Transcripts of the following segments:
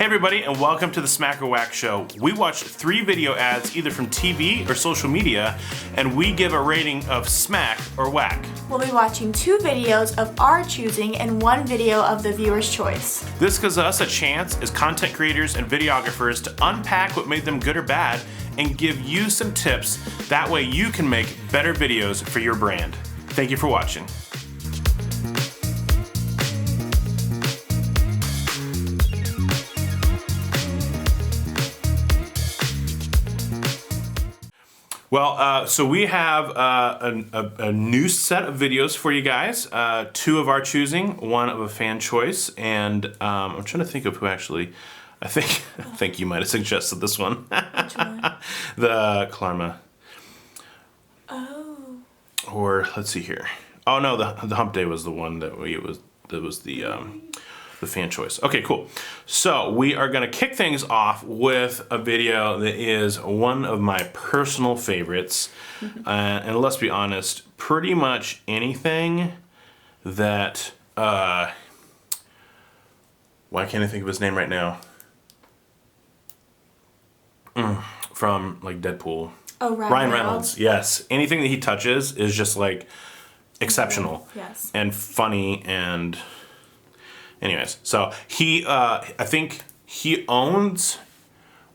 Hey everybody, and welcome to the Smack or Whack Show. We watch 3 video ads either from TV or social media, and we give a rating of smack or whack. We'll be watching 2 videos of our choosing and 1 video of the viewer's choice. This gives us a chance as content creators and videographers to unpack what made them good or bad and give you some tips. That way you can make better videos for your brand. Thank you for watching. Well, so we have a new set of videos for you guys. 2 of our choosing, 1 of a fan choice, and I'm trying to think of who actually. I think you might have suggested this one. Which one? The Klarma. Oh. Or let's see here. Oh no, the Hump Day was the one that was the fan choice. Okay, cool. So we are gonna kick things off with a video that is one of my personal favorites. And let's be honest, pretty much anything that, why can't I think of his name right now? From like Deadpool. Oh, Ryan Reynolds. Yes. Anything that he touches is just like exceptional. Yes. And funny and anyways. So he, I think he owns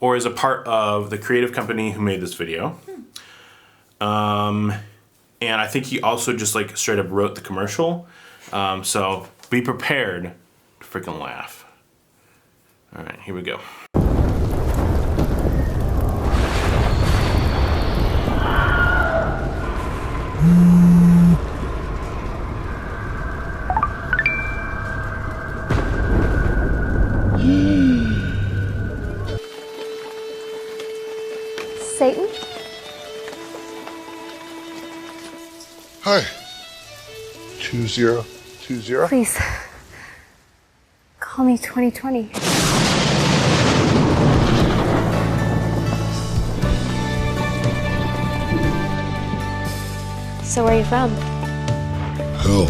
or is a part of the creative company who made this video. And I think he also just like straight up wrote the commercial. So be prepared to freaking laugh. All right, here we go. Satan? Hi. 2020? Please. Call me 2020. So where are you from? Hell.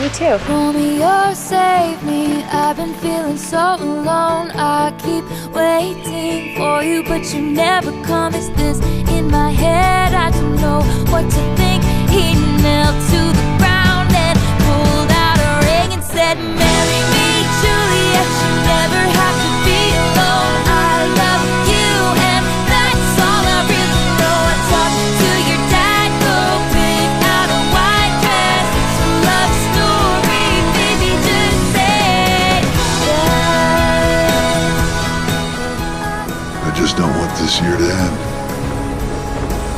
Me too. Romeo, save me. I've been feeling so alone. I keep waiting for you, but you never come. Is this in my head? I don't know what to think. He knelt to the ground and pulled out a ring and said, marry me, Juliet. You never have to be alone. I love you, and that's all I really know. I talked to your dad, go pick out a white dress. It's a love story, baby, just say yes. I just don't want this year to end.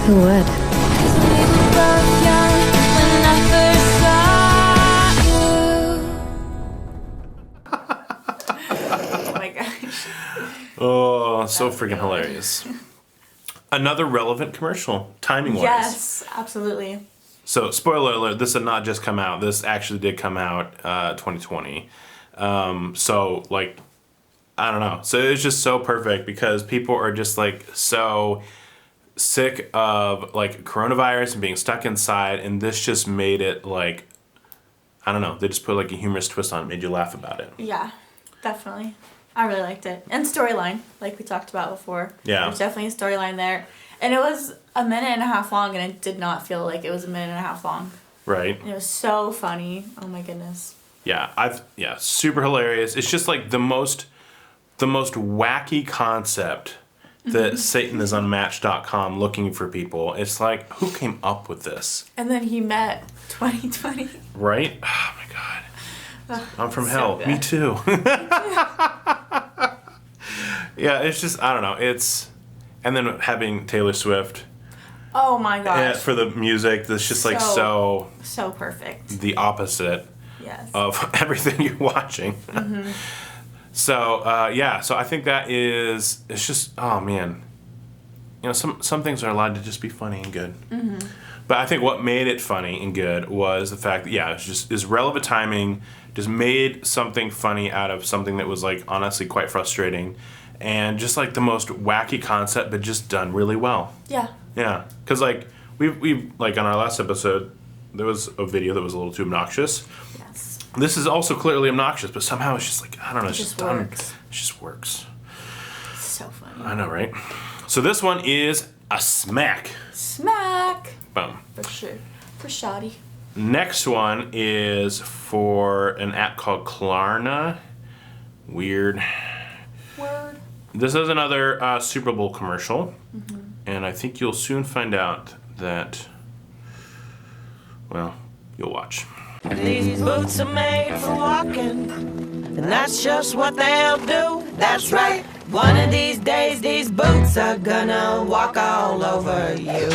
Who would? 'Cause we were both young when I first saw you. Oh my gosh. Oh, so freaking hilarious. Another relevant commercial, timing-wise. Yes, absolutely. So, spoiler alert, this did not just come out. This actually did come out 2020. So, like, I don't know. So, it's just so perfect because people are just, like, so sick of, like, coronavirus and being stuck inside. And this just made it, like, I don't know. They just put, like, a humorous twist on it, made you laugh about it. Yeah, definitely. I really liked it. And storyline, like we talked about before. Yeah. There's definitely a storyline there. And it was a minute and a half long, and it did not feel like it was a minute and a half long. Right? And it was so funny. Oh my goodness. Yeah, super hilarious. It's just like the most wacky concept that Satan is on Match.com looking for people. It's like, who came up with this? And then he met 2020. Right? Oh my god. I'm from so hell. good. Me too. Yeah, it's just, I don't know. It's, and then having Taylor Swift Oh my gosh. for the music, that's just like so So perfect. the opposite Yes. of everything you're watching. So so I think that is, it's just, oh man, you know, some things are allowed to just be funny and good. But I think what made it funny and good was the fact that it's just is relevant timing, just made something funny out of something that was like honestly quite frustrating, and just like the most wacky concept, but just done really well. Yeah. Yeah, because like we like on our last episode, there was a video that was a little too obnoxious. Yes. This is also clearly obnoxious, but somehow it's just like, I don't know, it's It just just done. works. It just works. It's so funny. I know, right? So this one is a smack. Smack. Boom. For sure. For shoddy. Next one is for an app called Klarna. Weird. Word. This is another Super Bowl commercial. And I think you'll soon find out that, well, you'll watch. These boots are made for walking, and that's just what they'll do. That's right. One of these days, these boots are gonna walk all over you.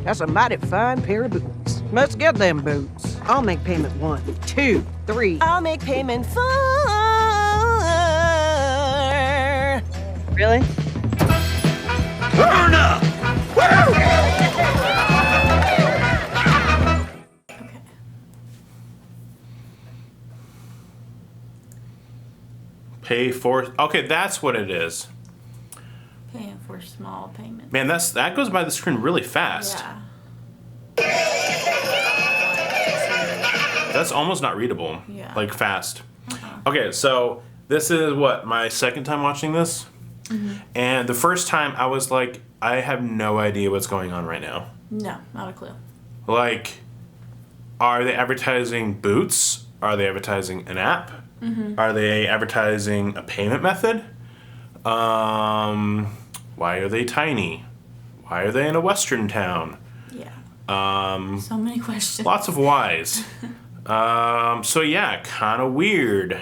That's a mighty fine pair of boots. Let's get them boots. I'll make payment 1, 2, 3. I'll make payment for. Really? Turn up! Pay for, okay, that's what it is. Paying for small payments. Man, that goes by the screen really fast. Yeah. That's almost not readable. Yeah. Like fast. Okay, so this is what, my second time watching this? And the first time I was like, I have no idea what's going on right now. No, not a clue. Like, are they advertising boots? Are they advertising an app? Are they advertising a payment method? Why are they tiny? Why are they in a western town? Yeah. So many questions. Lots of whys. So yeah, kind of weird.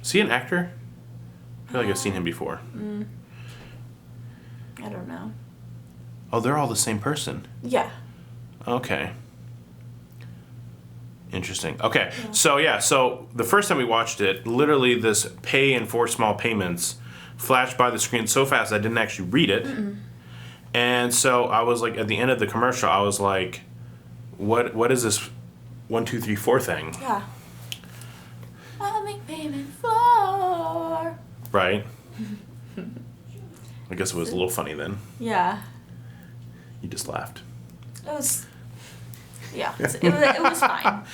Is he an actor? I feel like I've seen him before. I don't know. Oh, they're all the same person. Yeah. Okay. Interesting. Okay, so the first time we watched it, literally this pay in 4 small payments flashed by the screen so fast I didn't actually read it. And so I was like, at the end of the commercial, I was like, what is this 1, 2, 3, 4 thing? Yeah. I'll make payment for. Right? I guess it was a little funny then. Yeah. You just laughed. It was. Yeah. It was fine.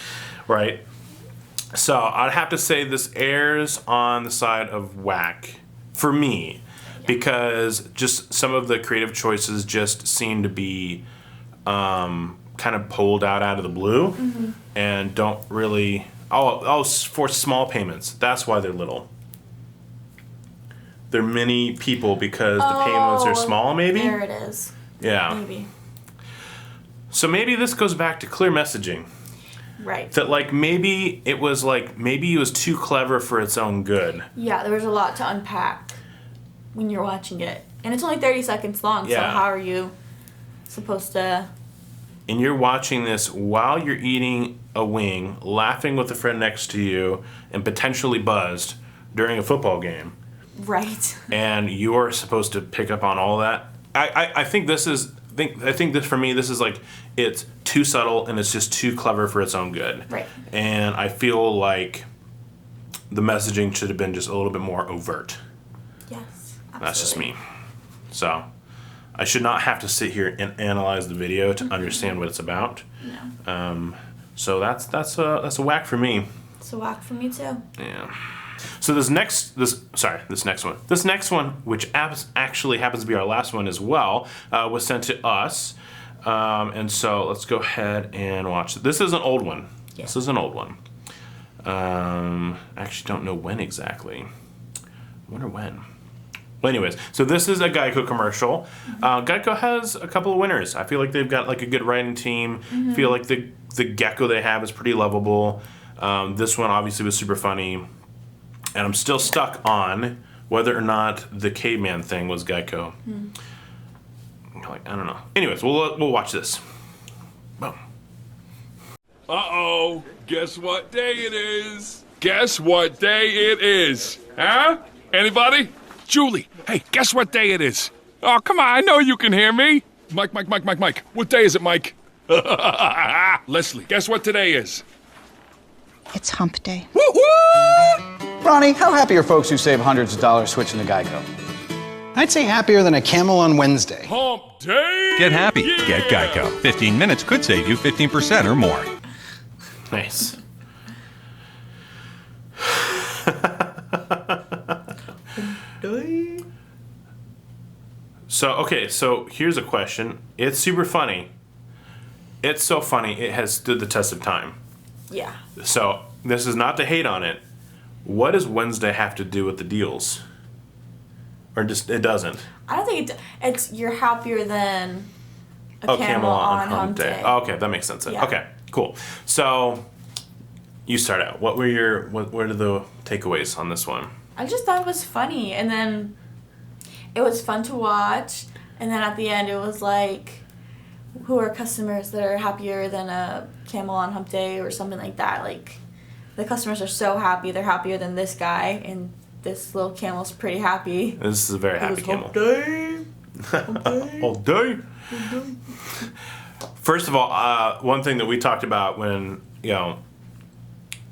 Right? So I'd have to say this errs on the side of whack for me, because just some of the creative choices just seem to be kind of pulled out of the blue and don't really. Oh, for small payments. That's why they're little. They're many people because the payments are small, maybe? There it is. Yeah. Maybe. So maybe this goes back to clear messaging. Right. That maybe it was too clever for its own good. Yeah, there was a lot to unpack when you're watching it. And it's only 30 seconds long, so Yeah. how are you supposed to... And you're watching this while you're eating a wing, laughing with a friend next to you, and potentially buzzed during a football game. Right. And you're supposed to pick up on all that. I think this is... I think this, for me, this is like, it's too subtle and it's just too clever for its own good. Right. And I feel like the messaging should have been just a little bit more overt. Yes. Absolutely. That's just me. So I should not have to sit here and analyze the video to understand what it's about. No. So that's a whack for me. It's a whack for me, too. Yeah. So this next one, which actually happens to be our last one as well, was sent to us, and so let's go ahead and watch it. This is an old one. Yeah. This is an old one. I actually don't know when exactly. I wonder when. Well, anyways, so this is a Geico commercial. Geico has a couple of winners. I feel like they've got like a good writing team. I feel like the gecko they have is pretty lovable. This one obviously was super funny. And I'm still stuck on whether or not the caveman thing was Geico. Like, I don't know. Anyways, we'll watch this. Boom. Uh-oh. Guess what day it is? Guess what day it is? Huh? Anybody? Julie, hey, guess what day it is? Oh, come on, I know you can hear me. Mike. What day is it, Mike? Leslie, guess what today is? It's hump day. Woo-woo! Ronnie, how happy are folks who save hundreds of dollars switching to Geico? I'd say happier than a camel on Wednesday. Hump day! Get happy. Get Geico. 15 minutes could save you 15% or more. Nice. So here's a question. It's super funny. It's so funny, it has stood the test of time. Yeah. So, this is not to hate on it. What does Wednesday have to do with the deals? Or just, it doesn't? I don't think it's you're happier than a camel on hump day. Oh, okay, that makes sense. Yeah. Okay, cool. So, you start out. What are the takeaways on this one? I just thought it was funny, and then it was fun to watch, and then at the end it was like, who are customers that are happier than a camel on hump day or something like that? Like, the customers are so happy, they're happier than this guy, and this little camel's pretty happy. This is a very happy camel. Hump day. All day. First of all, one thing that we talked about when,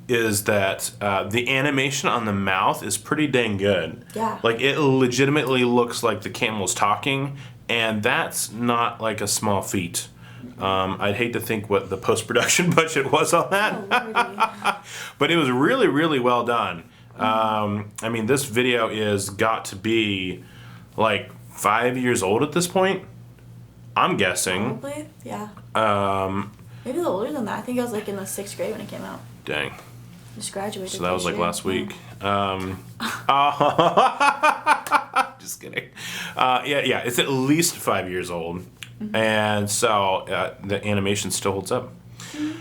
is that the animation on the mouth is pretty dang good. Yeah. Like, it legitimately looks like the camel's talking, and that's not like a small feat. I'd hate to think what the post-production budget was on that. But it was really, really well done. I mean, this video is got to be like 5 years old at this point, I'm guessing. Probably, yeah. Maybe a little older than that. I think I was like in the 6th grade when it came out. Dang. Just graduated. So that was like last week. Just kidding. Yeah, it's at least 5 years old. Mm-hmm. And so the animation still holds up. Mm-hmm.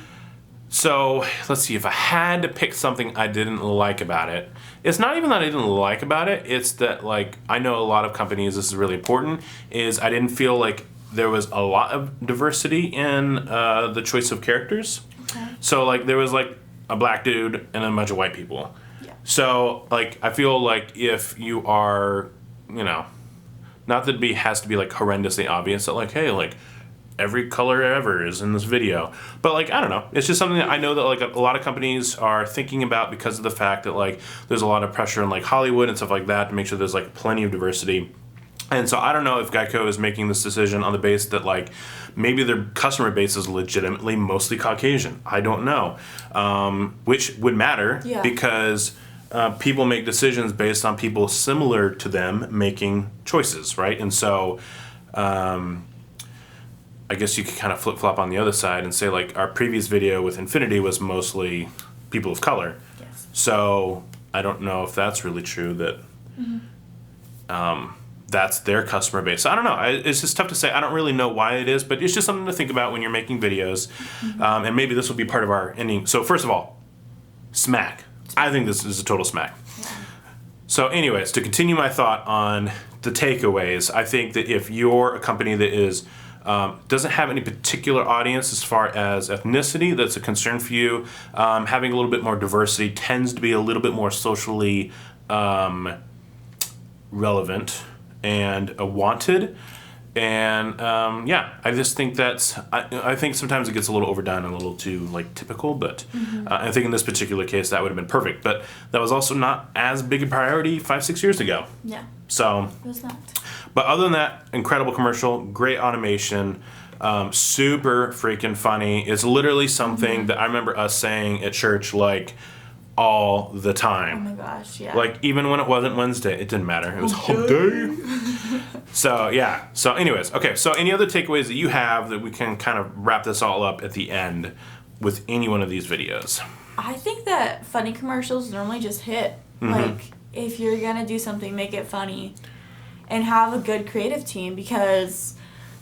So let's see, if I had to pick something I didn't like about it, it's not even that I didn't like about it, it's that, like, I know a lot of companies, this is really important, is I didn't feel like there was a lot of diversity in the choice of characters. Okay. So, like, there was, like, a black dude and a bunch of white people. Yeah. So, like, I feel like if you are, not that it has to be, like, horrendously obvious that, like, hey, like, every color ever is in this video. But, like, I don't know. It's just something that I know that, like, a lot of companies are thinking about because of the fact that, like, there's a lot of pressure in, like, Hollywood and stuff like that to make sure there's, like, plenty of diversity. And so I don't know if Geico is making this decision on the basis that, like, maybe their customer base is legitimately mostly Caucasian. I don't know. Which would matter because people make decisions based on people similar to them making choices, right? And so I guess you could kind of flip-flop on the other side and say, like, our previous video with Infinity was mostly people of color. Yes. So I don't know if that's really true that that's their customer base. So I don't know. It's just tough to say. I don't really know why it is, but it's just something to think about when you're making videos. And maybe this will be part of our ending. So first of all, smack. I think this is a total smack. Yeah. So anyways, to continue my thought on the takeaways, I think that if you're a company that is doesn't have any particular audience as far as ethnicity that's a concern for you, having a little bit more diversity tends to be a little bit more socially relevant and wanted. And I just think that's I think sometimes it gets a little overdone and a little too, like, typical, but I think in this particular case that would have been perfect. But that was also not as big a priority 5-6 years ago. Yeah. So it was not. But other than that, incredible commercial, great automation, super freaking funny. It's literally something that I remember us saying at church, like, all the time. Oh my gosh, yeah. Like, even when it wasn't Wednesday, it didn't matter. It was hump day. So, yeah. So, anyways, okay. So, any other takeaways that you have that we can kind of wrap this all up at the end with any one of these videos? I think that funny commercials normally just hit. Like, if you're going to do something, make it funny. And have a good creative team, because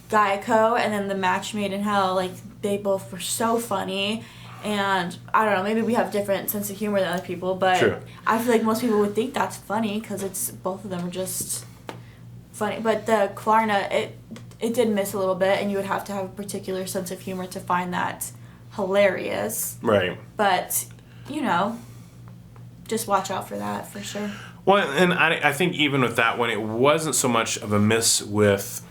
Geico and then The Match Made in Hell, like, they both were so funny. And I don't know, maybe we have different sense of humor than other people, but True. I feel like most people would think that's funny because it's both of them are just funny. But the Klarna, it did miss a little bit, and you would have to have a particular sense of humor to find that hilarious. Right. But, just watch out for that for sure. Well, and I think even with that one, it wasn't so much of a miss with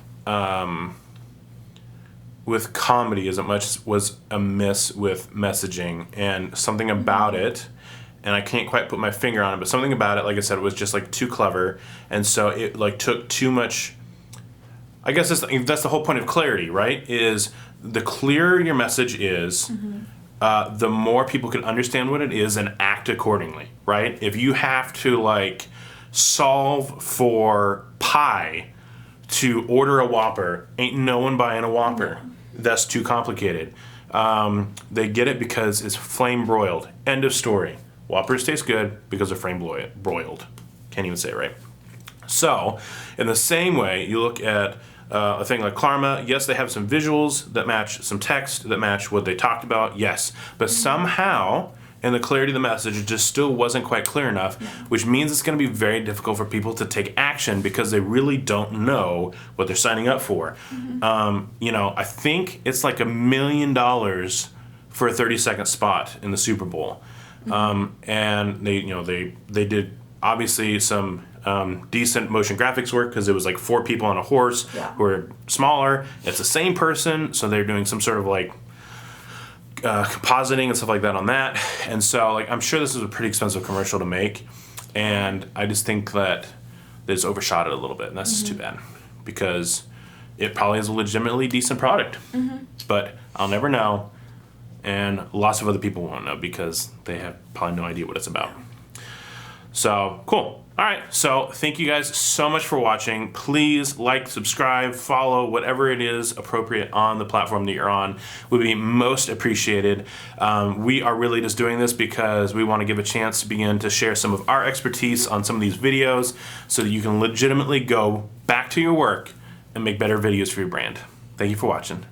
comedy as much as was a miss with messaging, and something about it and I can't quite put my finger on it, but something about it, like I said, was just like too clever, and so it like took too much. I guess that's the whole point of clarity, right? Is the clearer your message is, the more people can understand what it is and act accordingly, right? If you have to like solve for pie to order a Whopper, ain't no one buying a Whopper. That's too complicated. They get it because it's flame broiled. End of story. Whoppers taste good because they're flame broiled. Can't even say it right. So, in the same way, you look at a thing like Klarma. Yes, they have some visuals that match some text that match what they talked about. Yes, but somehow, in the clarity of the message, it just still wasn't quite clear enough, which means it's going to be very difficult for people to take action because they really don't know what they're signing up for. I think it's like $1 million for a 30-second spot in the Super Bowl, and they did obviously some decent motion graphics work because it was like 4 people on a horse who are smaller. It's the same person, so they're doing some sort of like compositing and stuff like that on that. And so like I'm sure this is a pretty expensive commercial to make, and I just think that they just overshot it a little bit, and that's just too bad because it probably is a legitimately decent product. But I'll never know, and lots of other people won't know because they have probably no idea what it's about. So cool. All right, so thank you guys so much for watching. Please like, subscribe, follow, whatever it is appropriate on the platform that you're on would be most appreciated. We are really just doing this because we want to give a chance to begin to share some of our expertise on some of these videos so that you can legitimately go back to your work and make better videos for your brand. Thank you for watching.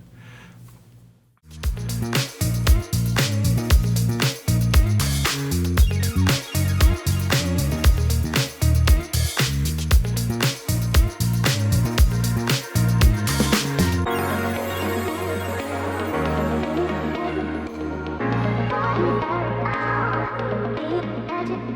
Magic